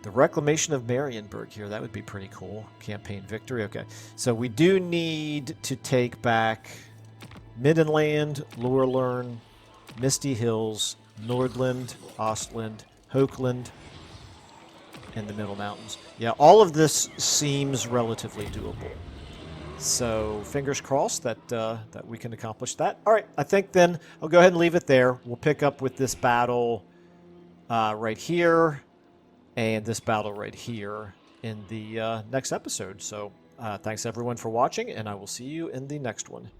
the reclamation of Marienburg here. That would be pretty cool. Campaign victory. Okay. So we do need to take back Middenland, Lorelern, Misty Hills, Nordland, Ostland, Hokeland, and the Middle Mountains. Yeah, all of this seems relatively doable. So fingers crossed that that we can accomplish that. All right, I think then I'll go ahead and leave it there. We'll pick up with this battle right here and this battle right here in the next episode. So thanks everyone for watching, and I will see you in the next one.